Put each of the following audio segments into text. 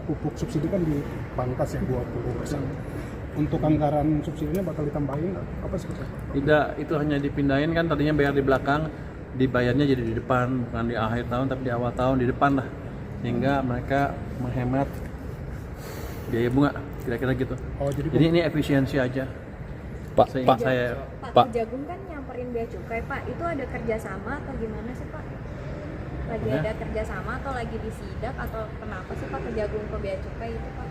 pupuk subsidi kan dipangkas ya 20%. Untuk anggaran subsidinya bakal ditambahin apa seperti itu? Tidak, itu hanya dipindahin kan, tadinya bayar di belakang, dibayarnya jadi di depan, bukan di akhir tahun tapi di awal tahun, di depan lah, sehingga mereka menghemat biaya bunga, kira-kira gitu. Oh, jadi ini efisiensi aja. Pak, Seingat saya. Pak Kejagung kan nyamperin bea cukai, Pak. Itu ada kerjasama atau gimana sih, Pak? Lagi ada kerjasama atau lagi disidak atau kenapa sih Pak Kejagung ke bea cukai itu, Pak?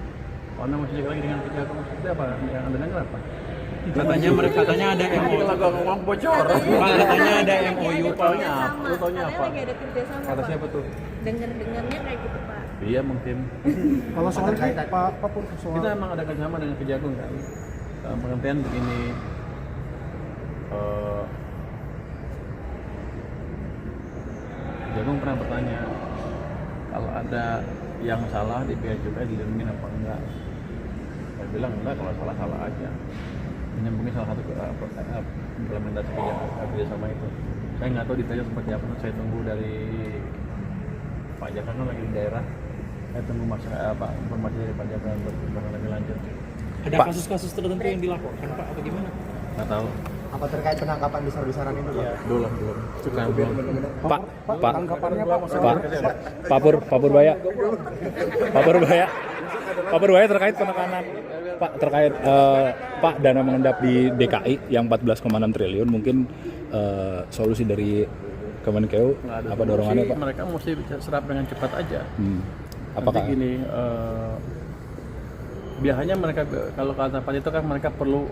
Oh, masih lagi dengan Kejagung, maksudnya apa? Yang Anda dengar apa? Katanya ada MOU. Kalau ngomong bocor. Pak, katanya ada MOU, Pak. Lu taunya apa? Lagi ada kerjasama, Kata Pak. siapa tuh? Dengar-dengarnya kayak gitu, Pak. Iya mungkin. Kalau soal Pak Pur, soal Kita emang ada kerjasama dengan Kejagung kan. Pengertian begini. Kejagung pernah bertanya kalau ada yang salah di bea cukai dilindungi apa enggak. Saya bilang enggak, kalau salah aja. Ini mungkin salah satu implementasi kerjasama itu. Saya nggak tahu detailnya seperti apa, saya tunggu dari Pak Jaka kan lagi di daerah. Saya tunggu informasi dari Pak Jaka untuk lebih lanjut. Ada kasus-kasus tertentu yang dilaporkan, Pak, atau gimana? Nggak tahu. Apa terkait penangkapan besar-besaran itu, Pak? Belum. Belum. Pak Purbaya terkait penekanan terkait Pak dana mengendap di DKI yang 14,6 triliun mungkin solusi dari Kemenkeu apa dorongannya, Pak? Mereka mesti serap dengan cepat aja. Apakah nanti gini, biasanya mereka kalau kata Pak itu kan mereka perlu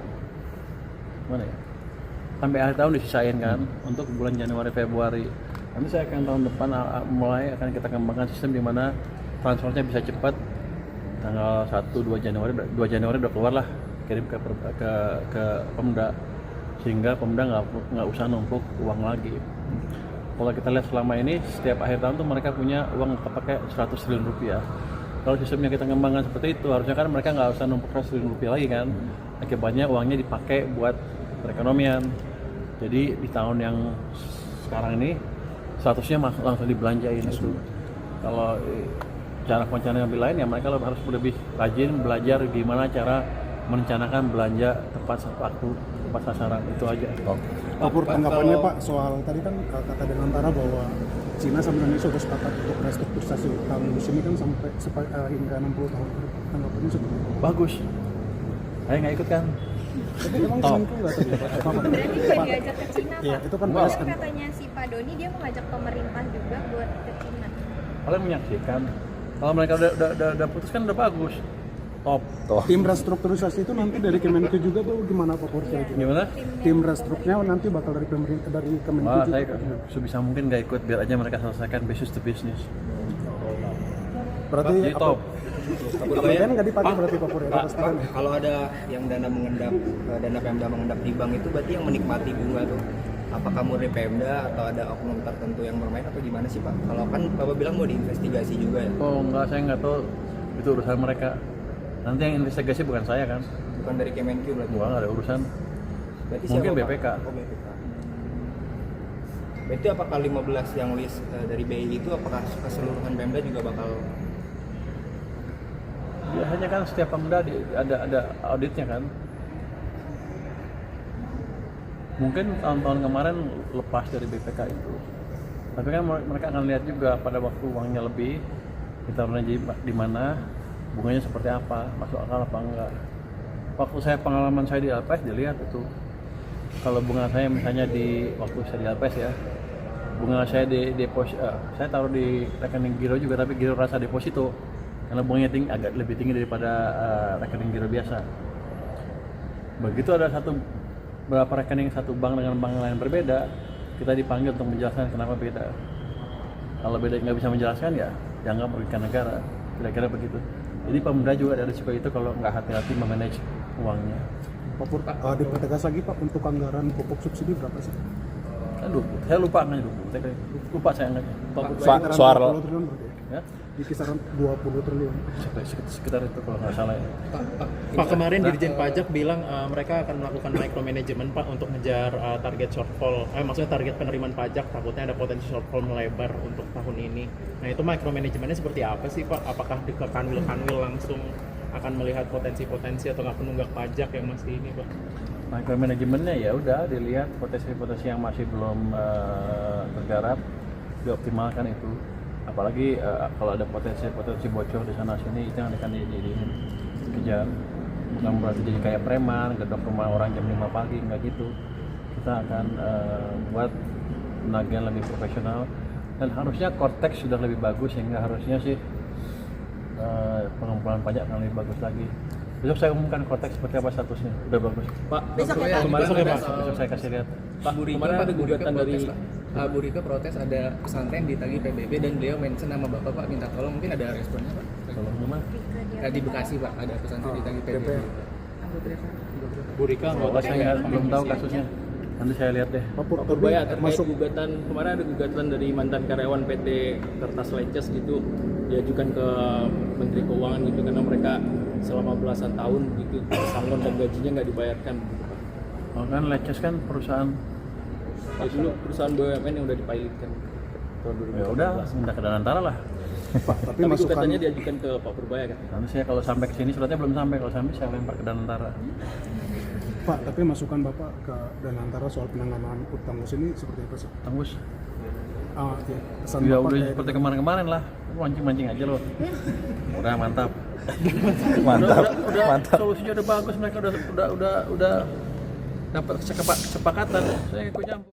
mana ya? Sampai akhir tahun disisain kan untuk bulan Januari Februari. Nanti saya akan tahun depan mulai akan kita kembangkan sistem di mana transfernya bisa cepat. Tanggal 1-2 Januari udah keluar lah, kirim ke Pemda, sehingga Pemda nggak usah numpuk uang lagi. Kalau kita lihat selama ini setiap akhir tahun tuh mereka punya uang kepakai 100 triliun rupiah. Kalau sistemnya kita kembangkan seperti itu, harusnya kan mereka nggak usah numpuk 100 triliun rupiah lagi kan. Akibatnya uangnya dipakai buat perekonomian. Jadi di tahun yang sekarang ini 100-nya langsung dibelanjain itu. Kalau cara perencanaan lebih lain ya mereka harus lebih rajin belajar gimana cara merencanakan belanja tepat waktu, tepat sasaran, itu aja. Pak Pur, tanggapannya Pak soal tadi kan kata Delantara bahwa Cina sama Indonesia sudah sepakat untuk restrukturisasi utang di sini kan sampai hingga 60 tahun. Tanggapannya seperti itu. Bagus. Saya nggak ikut kan. Tapi emang Kemenkeu nggak tahu ya, Pak? Berarti nggak diajak ke Cina, Pak? Iya, itu kan Tapi kan. katanya si Pak Doni dia mengajak pemerintah juga buat ke Cina. Kalian menyaksikan. Kalau mereka udah putus kan udah bagus. Top. Tim restrukturisasi itu nanti dari Kemenkeu juga tuh gimana Pak Pur? Gimana? Tim restruknya nanti bakal dari pemerintah, dari Kemenkeu Wah, juga. saya sebisa mungkin nggak ikut, biar aja mereka selesaikan business to business. Berarti Jadi top. kemudian nggak dipakai berarti Pak Pur ya? Pastikan ya? Kalau ada yang dana mengendap, dana Pemda mengendap di bank itu berarti yang menikmati bunga tuh apakah murni Pemda atau ada oknum tertentu yang bermain atau gimana sih Pak? Kalau kan Bapak bilang mau diinvestigasi juga ya? Oh enggak, saya nggak tahu, itu urusan mereka. Nanti yang investigasi bukan saya kan. Bukan dari Kemenkeu berarti? Gua nggak ada urusan. Berarti Mungkin siapa, Pak? BPK. Oh, BPK. Berarti apakah 15 yang list dari BI itu apakah keseluruhan Pemda juga bakal? Biasanya kan setiap Pemda ada auditnya kan. Mungkin tahun-tahun kemarin lepas dari BPK itu. Tapi kan mereka akan lihat juga pada waktu uangnya lebih, kita di mana, bunganya seperti apa, masuk akal apa enggak. Waktu pengalaman saya di LPS dilihat itu. Kalau bunga saya misalnya waktu saya di LPS ya, bunga saya di deposito, saya taruh di rekening giro juga, tapi giro rasa deposito. Karena bunganya agak lebih tinggi daripada rekening giro biasa. Begitu ada beberapa rekening satu bank dengan bank lain berbeda, kita dipanggil untuk menjelaskan kenapa beda. Kalau beda nggak bisa menjelaskan ya dianggap merugikan negara, kira-kira begitu. Jadi Pemda juga ada risiko itu kalau nggak hati-hati memanage uangnya. Pak Pur, dipertegas lagi Pak untuk anggaran pupuk subsidi berapa sih? Aduh, saya lupa angkanya lupa saya angkanya. soal 30 triliun berarti ya? Ya? di kisaran 20 triliun. Sekitar itu kalau nggak salah ya. Pak, kemarin Dirjen Pajak bilang mereka akan melakukan micromanagement Pak untuk ngejar target shortfall, maksudnya target penerimaan pajak, takutnya ada potensi shortfall melebar untuk tahun ini. Nah itu micromanagementnya seperti apa sih Pak? Apakah di kanwil langsung akan melihat potensi-potensi atau nggak penunggak pajak yang masih ini Pak? Micromanagementnya ya udah dilihat potensi-potensi yang masih belum tergarap, dioptimalkan itu. Apalagi kalau ada potensi bocor di sana sini, itu yang akan dikejar. Bukan berarti jadi kayak preman, gedok rumah orang jam 5 pagi, nggak gitu. Kita akan buat penagihan lebih profesional, dan harusnya korteks sudah lebih bagus, sehingga harusnya sih pengumpulan pajak akan lebih bagus lagi. Besok saya umumkan korteks seperti apa statusnya, udah bagus. Pak, Besok ya, Pak? kemarin ada Besok saya kasih lihat. Pak, kemarin ada gugatan dari Bu Rika protes ada pesantren ditagih PBB dan beliau mention nama Bapak, Pak, minta tolong, mungkin ada responnya Pak? Kalau rumah Di Bekasi Pak, ada pesantren ditagih PBB. Bu Rika kalau saya belum tahu kasusnya, nanti saya lihat deh. Pak Pak Purbaya terkait gugatan, kemarin ada gugatan dari mantan karyawan PT Kertas Leces gitu, diajukan ke Menteri Keuangan gitu, karena mereka selama belasan tahun gitu pesangon dan gajinya nggak dibayarkan gitu, Pak. Oh, kan Leces kan perusahaan, Ya, dulu perusahaan BUMN yang udah dipilotkan tahun 2014. ya udah minta ke Danantara lah. Pak, tapi Tapi masukan gugatannya diajukan ke Pak Purbaya kan. Nanti saya kalau sampai ke sini suratnya belum sampai, kalau sampai saya lempar ke Danantara. Pak, tapi masukan Bapak ke Danantara soal penanganan utang luas ini seperti apa sih? Tembus. Ya, kesan Ya Bapak udah kayak seperti kemarin-kemarin lah, mancing-mancing aja loh. Udah mantap. Mantap. Udah, Mantap. solusinya udah bagus, mereka udah dapat kesepakatan. Saya ikut campur.